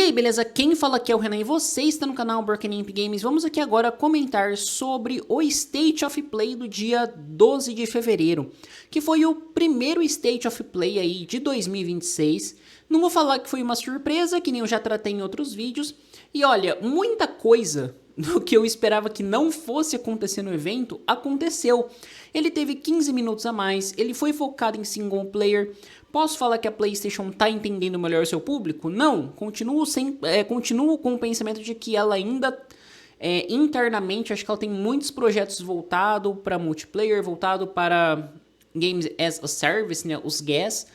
aí, beleza? Quem fala aqui é o Renan e você está no canal Broken Imp Games. Vamos aqui agora comentar sobre o State of Play do dia 12 de fevereiro, que foi o primeiro State of Play aí de 2026. Não vou falar que foi uma surpresa, que nem eu já tratei em outros vídeos. E olha, muita coisa do que eu esperava que não fosse acontecer no evento, aconteceu. Ele teve 15 minutos a mais, ele foi focado em single player. Posso falar que a PlayStation tá entendendo melhor o seu público? Não, continuo com o pensamento de que ela ainda, internamente, acho que ela tem muitos projetos voltados para multiplayer, voltado para Games as a Service, né, os GaaS.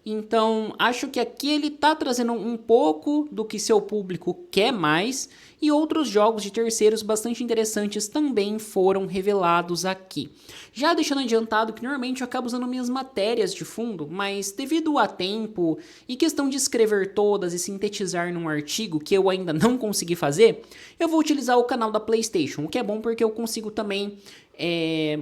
Então, acho que aqui ele tá trazendo um pouco do que seu público quer mais, e outros jogos de terceiros bastante interessantes também foram revelados aqui. Já deixando adiantado que normalmente eu acabo usando minhas matérias de fundo, mas devido a tempo e questão de escrever todas e sintetizar num artigo que eu ainda não consegui fazer, eu vou utilizar o canal da PlayStation, o que é bom porque eu consigo também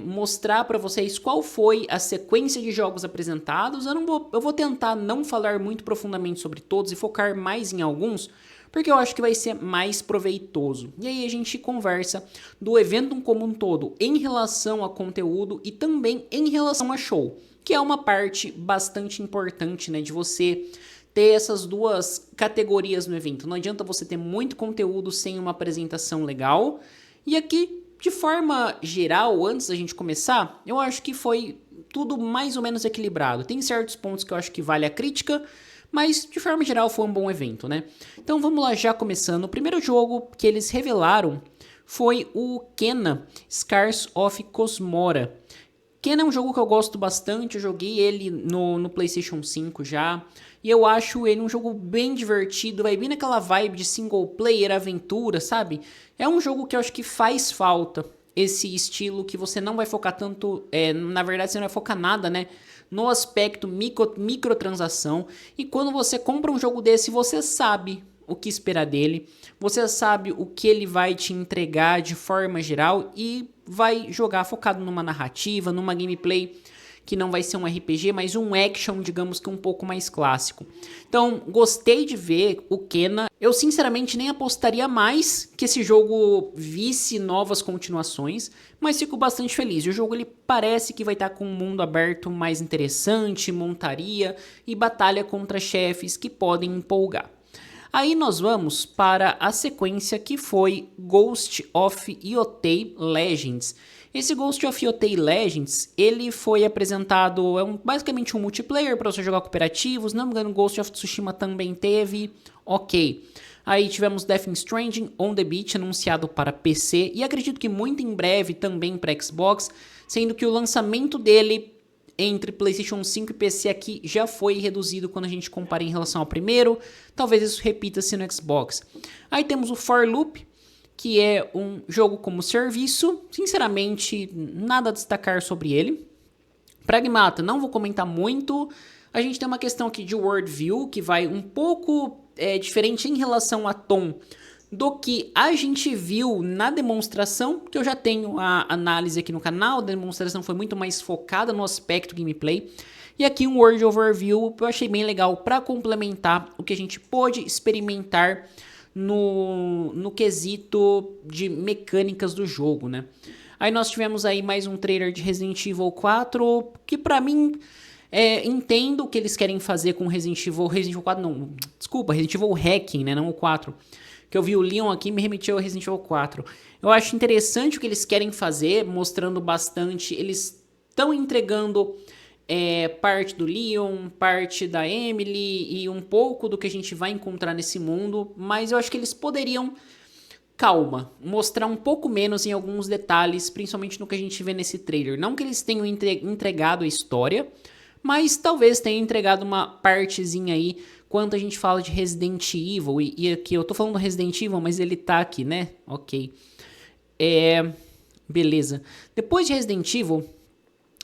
mostrar para vocês qual foi a sequência de jogos apresentados. Eu vou tentar não falar muito profundamente sobre todos e focar mais em alguns, porque eu acho que vai ser mais proveitoso. E aí a gente conversa do evento como um todo em relação a conteúdo e também em relação a show, que é uma parte bastante importante, né, de você ter essas duas categorias no evento. Não adianta você ter muito conteúdo sem uma apresentação legal. E aqui, de forma geral, antes da gente começar, eu acho que foi tudo mais ou menos equilibrado. Tem certos pontos que eu acho que vale a crítica, mas de forma geral foi um bom evento, né? Então vamos lá, já começando. O primeiro jogo que eles revelaram foi o Kena Scars of Cosmora. Kena é um jogo que eu gosto bastante, eu joguei ele no PlayStation 5 já, e eu acho ele um jogo bem divertido, vai bem naquela vibe de single player, aventura, sabe? É um jogo que eu acho que faz falta, esse estilo que você não vai focar tanto, na verdade você não vai focar nada, né? No aspecto microtransação, e quando você compra um jogo desse, você sabe o que esperar dele, você sabe o que ele vai te entregar de forma geral e vai jogar focado numa narrativa, numa gameplay que não vai ser um RPG, mas um action, digamos que um pouco mais clássico. Então, gostei de ver o Kena. Eu sinceramente nem apostaria mais que esse jogo visse novas continuações, mas fico bastante feliz. O jogo ele parece que vai estar com um mundo aberto mais interessante, montaria e batalha contra chefes que podem empolgar. Aí nós vamos para a sequência que foi Ghost of Yotei Legends. Esse Ghost of Yotei Legends, ele foi apresentado, basicamente um multiplayer para você jogar cooperativos, não me engano Ghost of Tsushima também teve, ok. Aí tivemos Death Stranding On The Beach anunciado para PC e acredito que muito em breve também para Xbox, sendo que o lançamento dele entre PlayStation 5 e PC aqui já foi reduzido quando a gente compara em relação ao primeiro. Talvez isso repita-se no Xbox. Aí temos o For Loop, que é um jogo como serviço. Sinceramente, nada a destacar sobre ele. Pragmata, não vou comentar muito. A gente tem uma questão aqui de worldview, que vai um pouco diferente em relação a tom do que a gente viu na demonstração, que eu já tenho a análise aqui no canal. A demonstração foi muito mais focada no aspecto gameplay. E aqui um World Overview eu achei bem legal para complementar o que a gente pôde experimentar no quesito de mecânicas do jogo, né? Aí nós tivemos aí mais um trailer de Resident Evil 4, que pra mim, entendo o que eles querem fazer com Resident Evil 4, não, desculpa, Resident Evil Hacking, né, não o 4. Que eu vi o Leon aqui me remeteu ao Resident Evil 4. Eu acho interessante o que eles querem fazer, mostrando bastante. Eles estão entregando parte do Leon, parte da Emily e um pouco do que a gente vai encontrar nesse mundo. Mas eu acho que eles poderiam, calma, mostrar um pouco menos em alguns detalhes, principalmente no que a gente vê nesse trailer. Não que eles tenham entregado a história, mas talvez tenham entregado uma partezinha aí quando a gente fala de Resident Evil, e aqui eu tô falando do Resident Evil, mas ele tá aqui, né? Ok. Beleza. Depois de Resident Evil,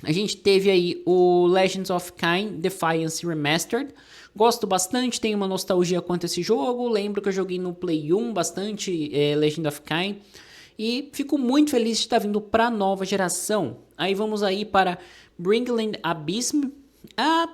a gente teve aí o Legends of Kain Defiance Remastered. Gosto bastante, tenho uma nostalgia quanto a esse jogo. Lembro que eu joguei no Play 1 bastante Legend of Kain. E fico muito feliz de estar vindo para a nova geração. Aí vamos aí para Bringland Abyss.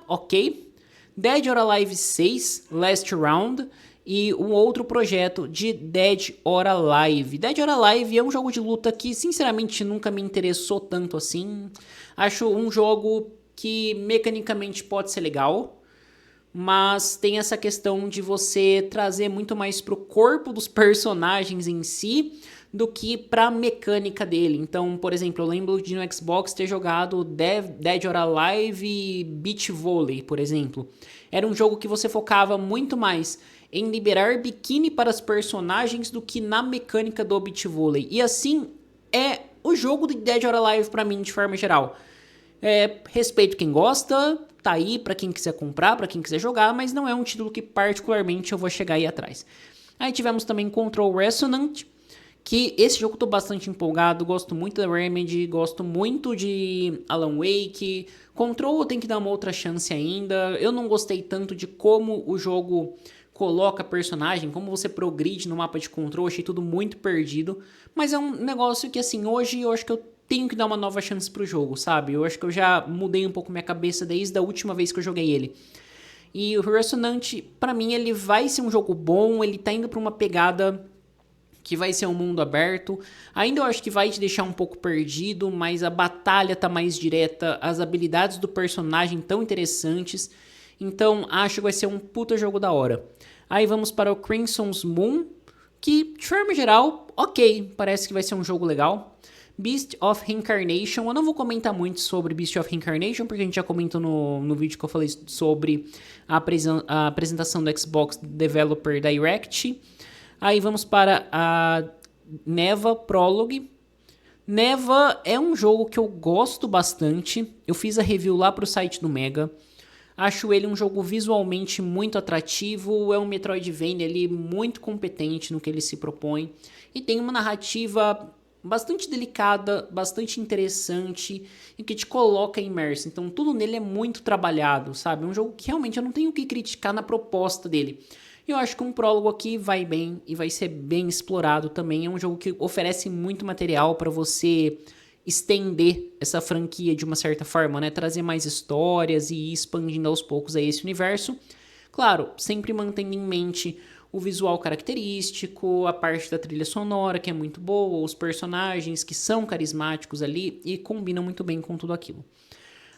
Ok. Dead or Alive 6, Last Round, e um outro projeto de Dead or Alive. Dead or Alive é um jogo de luta que, sinceramente, nunca me interessou tanto assim. Acho um jogo que mecanicamente pode ser legal, mas tem essa questão de você trazer muito mais pro corpo dos personagens em si do que pra mecânica dele. Então, por exemplo, eu lembro de no Xbox ter jogado Dead or Alive Beach Volley, por exemplo. Era um jogo que você focava muito mais em liberar biquíni para os personagens do que na mecânica do beach volley. E assim é o jogo de Dead or Alive pra mim, de forma geral. Respeito quem gosta, tá aí pra quem quiser comprar, pra quem quiser jogar, mas não é um título que particularmente eu vou chegar aí atrás. Aí tivemos também Control Resonant, que esse jogo eu tô bastante empolgado, gosto muito da Remedy, gosto muito de Alan Wake. Control eu tenho que dar uma outra chance ainda. Eu não gostei tanto de como o jogo coloca personagem, como você progride no mapa de Control, achei tudo muito perdido. Mas é um negócio que, assim, hoje eu acho que eu tenho que dar uma nova chance pro jogo, sabe? Eu acho que eu já mudei um pouco minha cabeça desde a última vez que eu joguei ele. E o Resonant, pra mim, ele vai ser um jogo bom, ele tá indo pra uma pegada que vai ser um mundo aberto. Ainda eu acho que vai te deixar um pouco perdido, mas a batalha tá mais direta, as habilidades do personagem tão interessantes. Então, acho que vai ser um puta jogo da hora. Aí vamos para o Crimson's Moon, que, de forma geral, ok, parece que vai ser um jogo legal. Beast of Reincarnation, eu não vou comentar muito sobre Beast of Reincarnation, porque a gente já comentou no vídeo que eu falei sobre a apresentação do Xbox Developer Direct. Aí vamos para a Neva Prologue. Neva é um jogo que eu gosto bastante. Eu fiz a review lá pro site do Mega. Acho ele um jogo visualmente muito atrativo. É um Metroidvania ali muito competente no que ele se propõe. E tem uma narrativa bastante delicada, bastante interessante e que te coloca imerso. Então tudo nele é muito trabalhado, sabe? É um jogo que realmente eu não tenho o que criticar na proposta dele. Eu acho que um prólogo aqui vai bem e vai ser bem explorado também. É um jogo que oferece muito material para você estender essa franquia de uma certa forma, né? Trazer mais histórias e ir expandindo aos poucos aí esse universo. Claro, sempre mantendo em mente o visual característico, a parte da trilha sonora que é muito boa, os personagens que são carismáticos ali e combinam muito bem com tudo aquilo.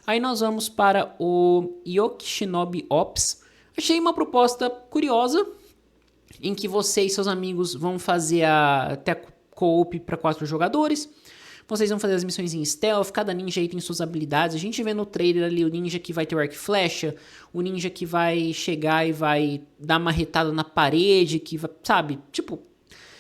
Aí nós vamos para o Yoki Shinobi Ops. Achei uma proposta curiosa, em que você e seus amigos vão fazer até co-op para 4 jogadores. Vocês vão fazer as missões em stealth, cada ninja aí tem suas habilidades. A gente vê no trailer ali o ninja que vai ter o arco e flecha, o ninja que vai chegar e vai dar uma retada na parede, que vai, sabe? Tipo,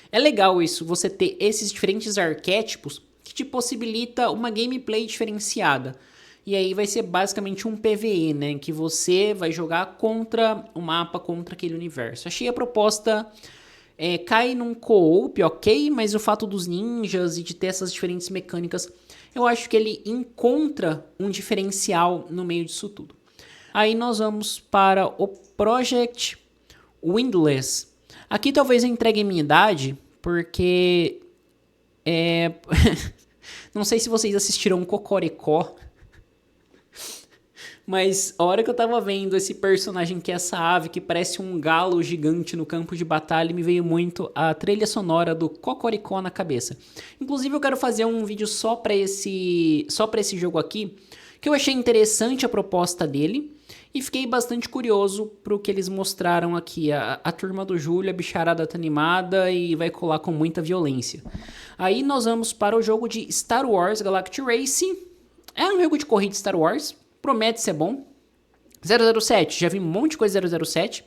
é legal isso, você ter esses diferentes arquétipos que te possibilita uma gameplay diferenciada. E aí vai ser basicamente um PvE, né? Que você vai jogar contra o mapa, contra aquele universo. Achei a proposta cai num co-op, ok, mas o fato dos ninjas e de ter essas diferentes mecânicas, eu acho que ele encontra um diferencial no meio disso tudo. Aí nós vamos para o Project Windless. Aqui talvez eu entregue a minha idade, porque não sei se vocês assistiram Cocoricó, mas a hora que eu tava vendo esse personagem que é essa ave que parece um galo gigante no campo de batalha, me veio muito a trilha sonora do Cocoricó na cabeça. Inclusive eu quero fazer um vídeo só pra esse jogo aqui, que eu achei interessante a proposta dele e fiquei bastante curioso pro que eles mostraram aqui. A turma do Júlio, a bicharada tá animada e vai colar com muita violência. Aí nós vamos para o jogo de Star Wars Galactic Racing. É um jogo de corrida de Star Wars. Promete ser bom. 007, já vi um monte de coisa 007.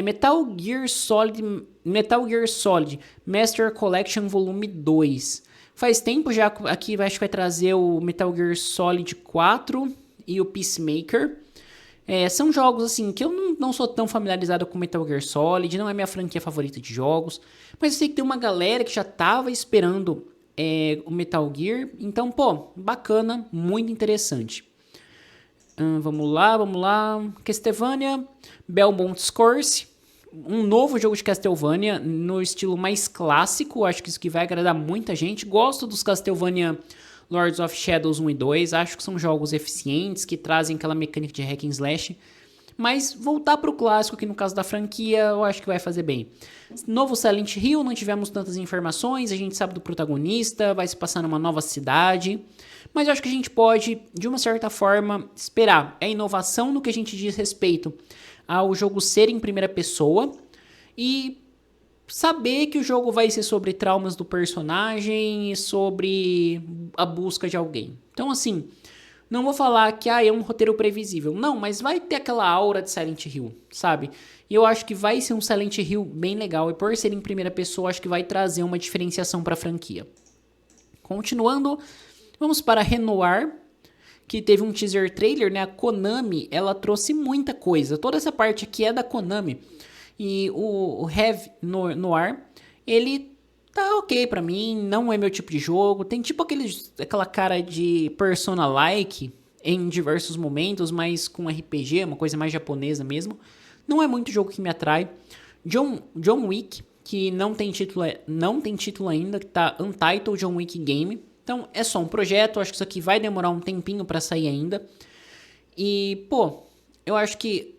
Metal Gear Solid Master Collection Volume 2. Faz tempo já, aqui acho que vai trazer o Metal Gear Solid 4 e o Peacemaker. São jogos assim que eu não sou tão familiarizado com Metal Gear Solid, não é minha franquia favorita de jogos, mas eu sei que tem uma galera que já tava esperando o Metal Gear, então, pô, bacana, muito interessante. Vamos lá. Castlevania, Belmont Curse, um novo jogo de Castlevania no estilo mais clássico, acho que isso que vai agradar muita gente. Gosto dos Castlevania Lords of Shadows 1 e 2, acho que são jogos eficientes, que trazem aquela mecânica de hack and slash, mas voltar para o clássico, que no caso da franquia, eu acho que vai fazer bem. Novo Silent Hill, não tivemos tantas informações, a gente sabe do protagonista, vai se passar numa nova cidade, mas eu acho que a gente pode, de uma certa forma, esperar. É inovação no que a gente diz respeito ao jogo ser em primeira pessoa e saber que o jogo vai ser sobre traumas do personagem e sobre a busca de alguém. Então, assim, não vou falar que é um roteiro previsível. Não, mas vai ter aquela aura de Silent Hill, sabe? E eu acho que vai ser um Silent Hill bem legal. E por ser em primeira pessoa, acho que vai trazer uma diferenciação para a franquia. Continuando, vamos para Renoir, que teve um teaser trailer, né? A Konami, ela trouxe muita coisa. Toda essa parte aqui é da Konami. E o Heavy Noir, ele tá ok pra mim, não é meu tipo de jogo. Tem tipo aquela cara de Persona-like em diversos momentos, mas com RPG, uma coisa mais japonesa mesmo. Não é muito jogo que me atrai. John Wick, que não tem título ainda, que tá Untitled John Wick Game. Então é só um projeto, acho que isso aqui vai demorar um tempinho pra sair ainda. E, pô, eu acho que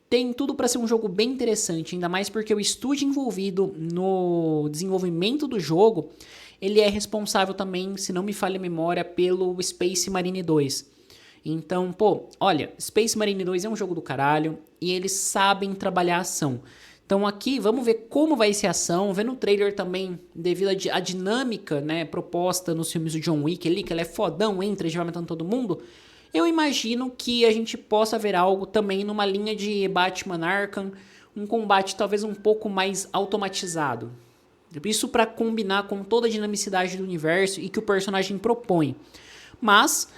tem tudo para ser um jogo bem interessante, ainda mais porque o estúdio envolvido no desenvolvimento do jogo, ele é responsável também, se não me falha a memória, pelo Space Marine 2. Então, pô, olha, Space Marine 2 é um jogo do caralho e eles sabem trabalhar a ação. Então aqui, vamos ver como vai ser a ação, vendo o trailer também, devido à dinâmica, né, proposta nos filmes do John Wick ali, que ele é fodão, entra e já vai matando todo mundo. Eu imagino que a gente possa ver algo também numa linha de Batman Arkham, um combate talvez um pouco mais automatizado. Isso para combinar com toda a dinamicidade do universo e que o personagem propõe. Mas,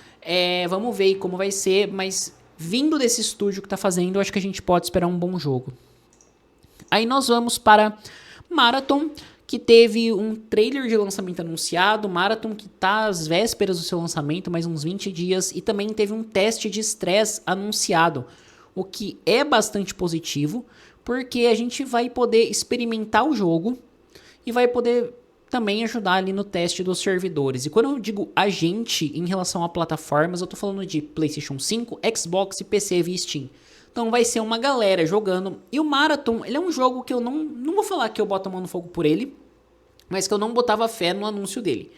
vamos ver como vai ser, mas vindo desse estúdio que está fazendo, eu acho que a gente pode esperar um bom jogo. Aí nós vamos para Marathon, que teve um trailer de lançamento anunciado, Marathon que está às vésperas do seu lançamento, mais uns 20 dias, e também teve um teste de estresse anunciado, o que é bastante positivo, porque a gente vai poder experimentar o jogo e vai poder também ajudar ali no teste dos servidores. E quando eu digo a gente em relação a plataformas, eu tô falando de PlayStation 5, Xbox e PC via Steam. Então vai ser uma galera jogando. E o Marathon, ele é um jogo que eu não vou falar que eu boto a mão no fogo por ele, mas que eu não botava fé no anúncio dele.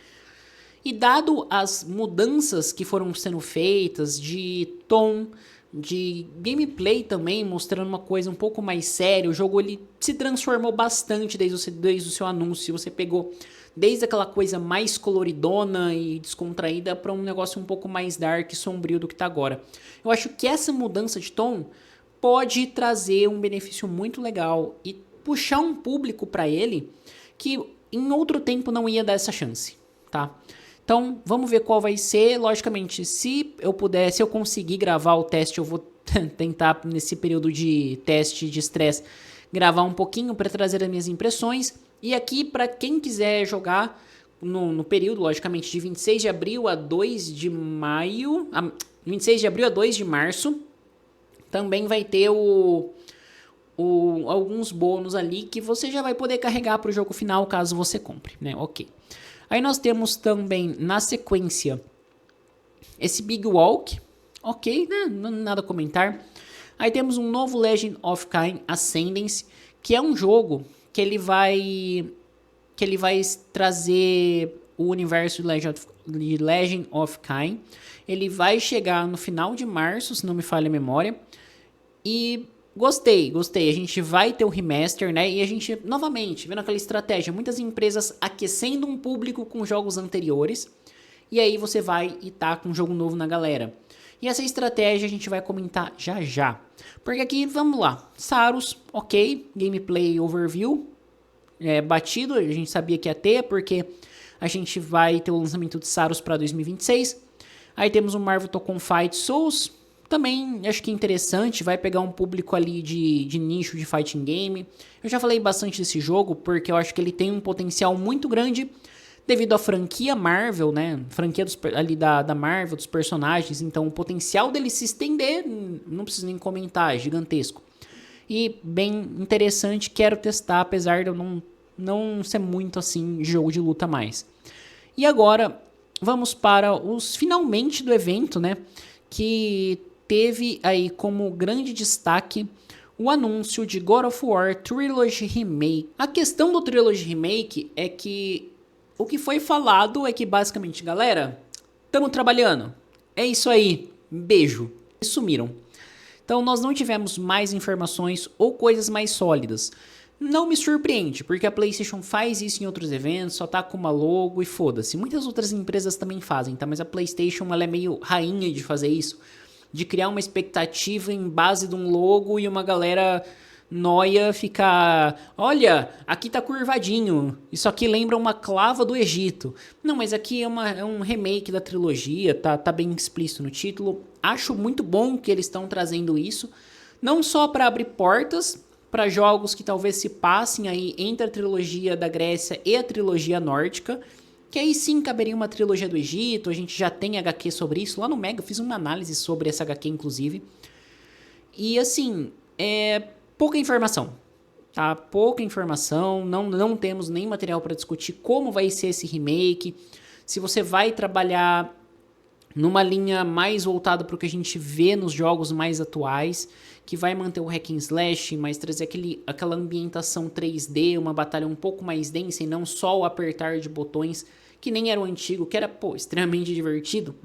E dado as mudanças que foram sendo feitas de tom, de gameplay também, mostrando uma coisa um pouco mais séria, o jogo ele se transformou bastante desde o seu anúncio. Você pegou desde aquela coisa mais coloridona e descontraída para um negócio um pouco mais dark e sombrio do que está agora. Eu acho que essa mudança de tom pode trazer um benefício muito legal e puxar um público para ele que em outro tempo não ia dar essa chance, tá? Então, vamos ver qual vai ser. Logicamente, se eu conseguir gravar o teste, eu vou tentar, nesse período de teste de estresse, gravar um pouquinho para trazer as minhas impressões. E aqui, para quem quiser jogar no período, logicamente, de 26 de abril a 2 de maio, 26 de abril a 2 de março, também vai ter alguns bônus ali que você já vai poder carregar para o jogo final, caso você compre, né? Ok. Aí nós temos também, na sequência, esse Big Walk. Ok, né? Nada a comentar. Aí temos um novo Legend of Kain Ascendance, que é um jogo que ele vai trazer o universo de Legend of Kain. Ele vai chegar no final de março, se não me falha a memória. E gostei. A gente vai ter o remaster, né? E a gente, novamente, vendo aquela estratégia, muitas empresas aquecendo um público com jogos anteriores. E aí você vai e tá com um jogo novo na galera. E essa estratégia a gente vai comentar já já. Porque aqui, vamos lá. Saros, ok. Gameplay overview. Batido, a gente sabia que ia ter, porque a gente vai ter o lançamento de Saros para 2026. Aí temos o Marvel Tekken Fight Souls. Também acho que interessante, vai pegar um público ali de nicho de fighting game. Eu já falei bastante desse jogo, porque eu acho que ele tem um potencial muito grande devido à franquia Marvel, né? Franquia ali da Marvel, dos personagens. Então o potencial dele se estender, não preciso nem comentar, é gigantesco. E bem interessante, quero testar, apesar de eu não ser muito assim jogo de luta mais. E agora vamos para os finalmente do evento, né? Que teve aí como grande destaque o anúncio de God of War Trilogy Remake. A questão do Trilogy Remake é que o que foi falado é que basicamente, galera, estamos trabalhando, é isso aí, beijo, e sumiram. Então nós não tivemos mais informações ou coisas mais sólidas. Não me surpreende, porque a PlayStation faz isso em outros eventos, só tá com uma logo e foda-se. Muitas outras empresas também fazem, tá? Mas a PlayStation ela é meio rainha de fazer isso, de criar uma expectativa em base de um logo e uma galera noia ficar, olha, aqui tá curvadinho, isso aqui lembra uma clava do Egito. Não, mas aqui é um remake da trilogia, tá bem explícito no título. Acho muito bom que eles estão trazendo isso, não só para abrir portas para jogos que talvez se passem aí entre a trilogia da Grécia e a trilogia nórdica, que aí sim caberia uma trilogia do Egito, a gente já tem HQ sobre isso, lá no Mega eu fiz uma análise sobre essa HQ inclusive, e assim, pouca informação, tá? Pouca informação, não temos nem material para discutir como vai ser esse remake, se você vai trabalhar numa linha mais voltada para o que a gente vê nos jogos mais atuais, que vai manter o hack and slash, mas trazer aquela ambientação 3D, uma batalha um pouco mais densa e não só o apertar de botões, que nem era o antigo, que era extremamente divertido.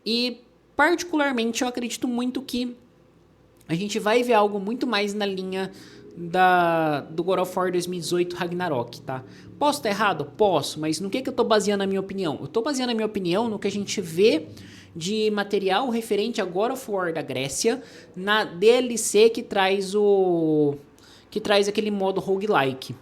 E particularmente eu acredito muito que a gente vai ver algo muito mais na linha do God of War 2018 Ragnarok, tá? Posso estar errado? Posso, mas no que eu tô baseando a minha opinião? Eu tô baseando a minha opinião no que a gente vê de material referente a God of War da Grécia na DLC que traz aquele modo roguelike.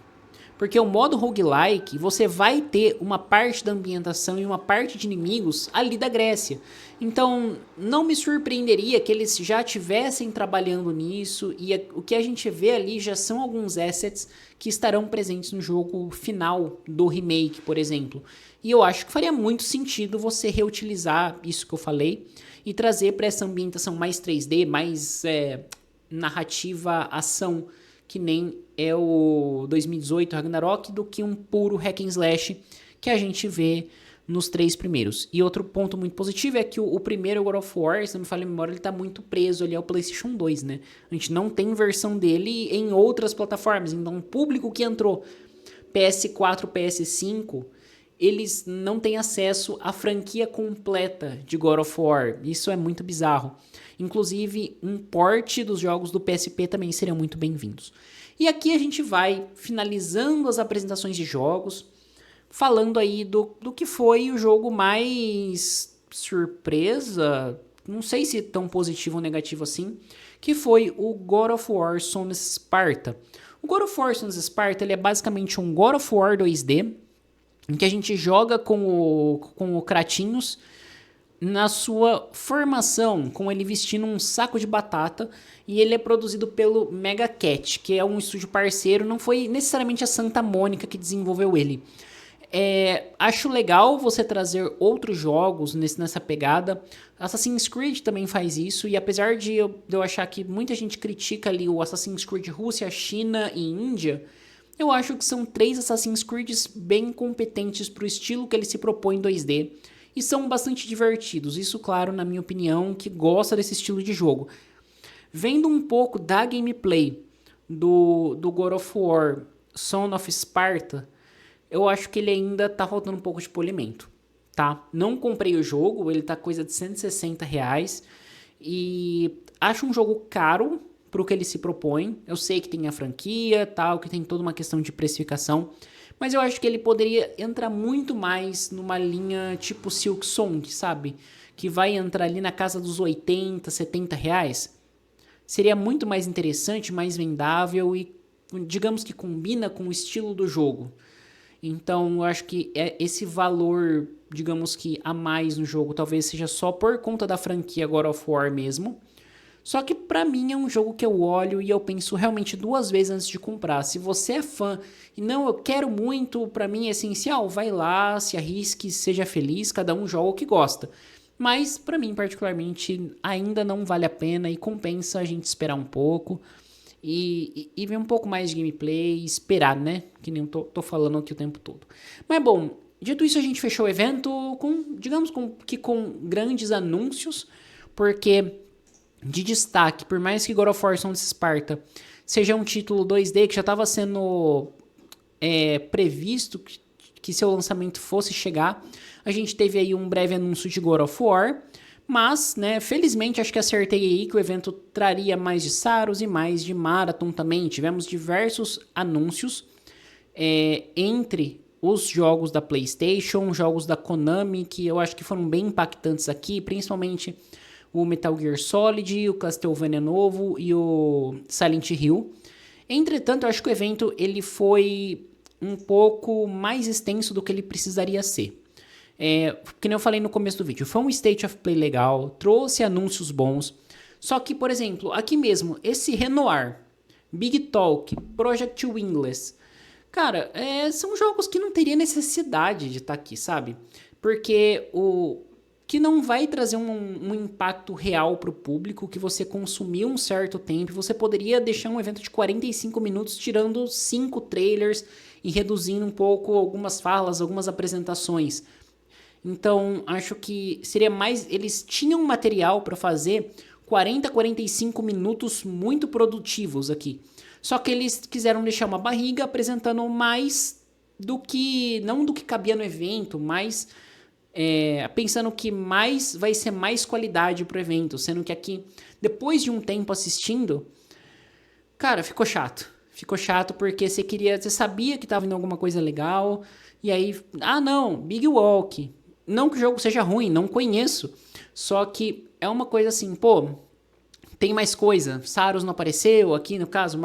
Porque o modo roguelike, você vai ter uma parte da ambientação e uma parte de inimigos ali da Grécia. Então, não me surpreenderia que eles já estivessem trabalhando nisso e o que a gente vê ali já são alguns assets que estarão presentes no jogo final do remake, por exemplo. E eu acho que faria muito sentido você reutilizar isso que eu falei e trazer para essa ambientação mais 3D, mais narrativa, ação, que nem é o 2018 Ragnarok, do que um puro hack and slash que a gente vê nos 3 primeiros. E outro ponto muito positivo é que o primeiro God of War, se não me falha a memória, ele tá muito preso ali ao PlayStation 2, né? A gente não tem versão dele em outras plataformas, então o público que entrou PS4, PS5, eles não têm acesso à franquia completa de God of War. Isso é muito bizarro. Inclusive, um port dos jogos do PSP também seriam muito bem-vindos. E aqui a gente vai finalizando as apresentações de jogos, falando aí do que foi o jogo mais surpresa, não sei se tão positivo ou negativo assim, que foi o God of War Sons Sparta. O God of War Sons Sparta ele é basicamente um God of War 2D, em que a gente joga com o Kratinhos na sua formação, com ele vestindo um saco de batata, e ele é produzido pelo Mega Cat, que é um estúdio parceiro, não foi necessariamente a Santa Mônica que desenvolveu ele. Acho legal você trazer outros jogos nessa pegada. Assassin's Creed também faz isso, e apesar de eu achar que muita gente critica ali o Assassin's Creed Rússia, China e Índia, eu acho que são 3 Assassin's Creeds bem competentes para o estilo que ele se propõe em 2D, e são bastante divertidos. Isso, claro, na minha opinião, que gosta desse estilo de jogo. Vendo um pouco da gameplay do God of War Son of Sparta, eu acho que ele ainda tá faltando um pouco de polimento, tá? Não comprei o jogo, ele tá coisa de R$160, e acho um jogo caro pro que ele se propõe. Eu sei que tem a franquia, tal, que tem toda uma questão de precificação, mas eu acho que ele poderia entrar muito mais numa linha tipo Silksong, sabe? Que vai entrar ali na casa dos R$80, R$70. Seria muito mais interessante, mais vendável e, digamos que combina com o estilo do jogo. Então, eu acho que esse valor, digamos que a mais no jogo, talvez seja só por conta da franquia God of War mesmo. Só que pra mim é um jogo que eu olho e eu penso realmente 2 vezes antes de comprar. Se você é fã e não, eu quero muito, pra mim é essencial, vai lá, se arrisque, seja feliz, cada um joga o que gosta. Mas pra mim particularmente ainda não vale a pena e compensa a gente esperar um pouco e ver um pouco mais de gameplay e esperar, né? Que nem eu tô falando aqui o tempo todo. Mas bom, dito isso a gente fechou o evento com grandes anúncios, porque de destaque, por mais que God of War Sons of Sparta seja um título 2D que já estava sendo previsto que seu lançamento fosse chegar, a gente teve aí um breve anúncio de God of War, mas, né, felizmente acho que acertei aí que o evento traria mais de Saros e mais de Marathon também. Tivemos diversos anúncios entre os jogos da PlayStation, jogos da Konami, que eu acho que foram bem impactantes aqui, principalmente o Metal Gear Solid, o Castlevania novo e o Silent Hill. Entretanto, eu acho que o evento ele foi um pouco mais extenso do que ele precisaria ser. Que nem eu falei no começo do vídeo, foi um State of Play legal, trouxe anúncios bons, só que, por exemplo, aqui mesmo, esse Renoir, Big Talk, Project Windless, cara, são jogos que não teria necessidade de estar aqui, sabe? Porque o que não vai trazer um impacto real para o público, que você consumiu um certo tempo, você poderia deixar um evento de 45 minutos tirando 5 trailers e reduzindo um pouco algumas falas, algumas apresentações. Então, acho que seria mais... Eles tinham material para fazer 40, 45 minutos muito produtivos aqui. Só que eles quiseram deixar uma barriga apresentando mais do que... Não do que cabia no evento, mas... pensando que mais vai ser mais qualidade pro evento, sendo que aqui, depois de um tempo assistindo, cara, ficou chato. Ficou chato porque você sabia que tava indo alguma coisa legal, e aí, não, Big Walk. Não que o jogo seja ruim, não conheço. Só que é uma coisa assim, pô, tem mais coisa. Saros não apareceu, aqui no caso,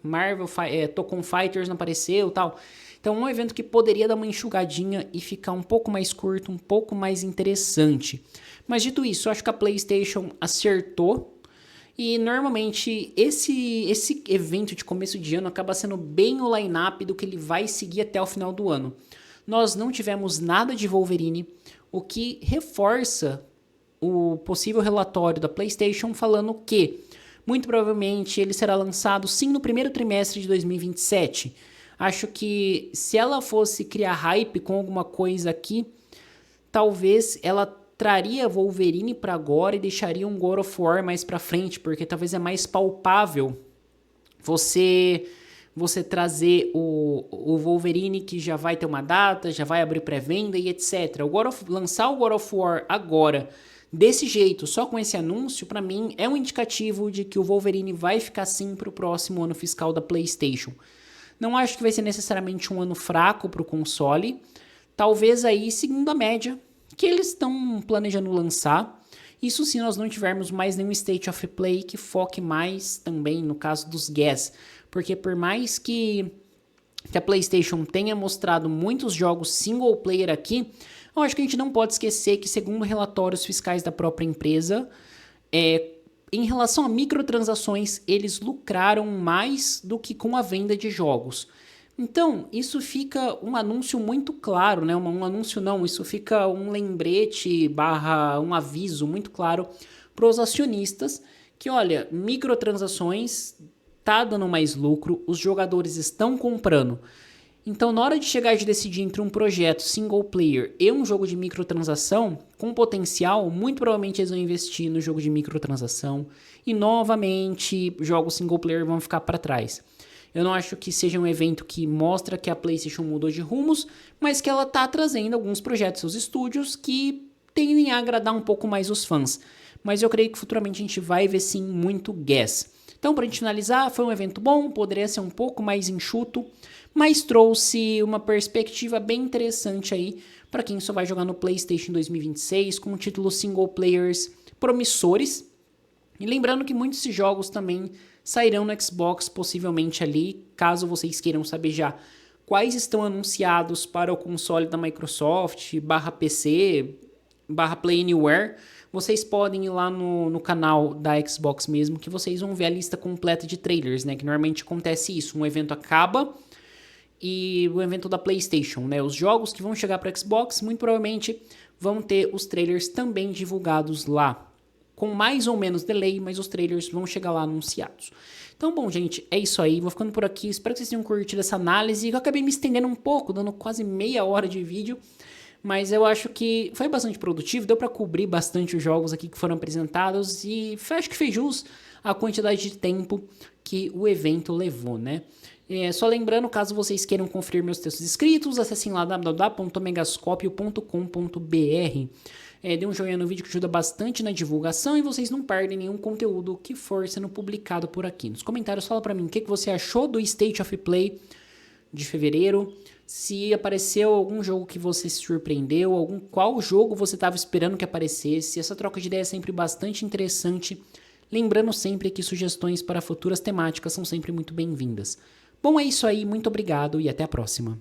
Marvel Tocon Fighters não apareceu e tal. Então, um evento que poderia dar uma enxugadinha e ficar um pouco mais curto, um pouco mais interessante. Mas dito isso, eu acho que a PlayStation acertou. E normalmente esse evento de começo de ano acaba sendo bem o line-up do que ele vai seguir até o final do ano. Nós não tivemos nada de Wolverine, o que reforça o possível relatório da PlayStation falando que muito provavelmente ele será lançado sim no primeiro trimestre de 2027. Acho que se ela fosse criar hype com alguma coisa aqui, talvez ela traria Wolverine para agora e deixaria um God of War mais para frente, porque talvez é mais palpável você trazer o Wolverine que já vai ter uma data, já vai abrir pré-venda e etc. Lançar o God of War agora, desse jeito, só com esse anúncio, para mim é um indicativo de que o Wolverine vai ficar sim para o próximo ano fiscal da PlayStation. Não acho que vai ser necessariamente um ano fraco para o console, talvez aí seguindo a média que eles estão planejando lançar. Isso se nós não tivermos mais nenhum State of Play que foque mais também no caso dos gas. Porque por mais que a PlayStation tenha mostrado muitos jogos single player aqui, eu acho que a gente não pode esquecer que, segundo relatórios fiscais da própria empresa, em relação a microtransações, eles lucraram mais do que com a venda de jogos. Então, isso fica um anúncio muito claro, né? Um anúncio não, isso fica um lembrete / um aviso muito claro para os acionistas que, olha, microtransações tá dando mais lucro, os jogadores estão comprando. Então, na hora de chegar de decidir entre um projeto single player e um jogo de microtransação, com potencial, muito provavelmente eles vão investir no jogo de microtransação e, novamente, jogos single player vão ficar para trás. Eu não acho que seja um evento que mostra que a PlayStation mudou de rumos, mas que ela tá trazendo alguns projetos, seus estúdios, que tendem a agradar um pouco mais os fãs. Mas eu creio que futuramente a gente vai ver sim muito gas. Então, para a gente finalizar, foi um evento bom, poderia ser um pouco mais enxuto, mas trouxe uma perspectiva bem interessante aí para quem só vai jogar no PlayStation 2026 com títulos single players promissores. E lembrando que muitos desses jogos também sairão no Xbox possivelmente ali, caso vocês queiram saber já quais estão anunciados para o console da Microsoft, /PC, /Play Anywhere. Vocês podem ir lá no canal da Xbox mesmo, que vocês vão ver a lista completa de trailers, né? Que normalmente acontece isso, um evento acaba e o evento da PlayStation, né? Os jogos que vão chegar para Xbox, muito provavelmente vão ter os trailers também divulgados lá. Com mais ou menos delay, mas os trailers vão chegar lá anunciados. Então, bom, gente, é isso aí. Vou ficando por aqui. Espero que vocês tenham curtido essa análise. Eu acabei me estendendo um pouco, dando quase meia hora de vídeo. Mas eu acho que foi bastante produtivo, deu para cobrir bastante os jogos aqui que foram apresentados e acho que fez jus à quantidade de tempo que o evento levou, né? Só lembrando, caso vocês queiram conferir meus textos escritos, acessem lá www.megascopio.com.br. Dê um joinha no vídeo que ajuda bastante na divulgação e vocês não perdem nenhum conteúdo que for sendo publicado por aqui. Nos comentários fala pra mim o que você achou do State of Play de fevereiro, se apareceu algum jogo que você se surpreendeu, qual jogo você estava esperando que aparecesse. Essa troca de ideia é sempre bastante interessante. Lembrando sempre que sugestões para futuras temáticas são sempre muito bem-vindas. Bom, é isso aí, muito obrigado e até a próxima.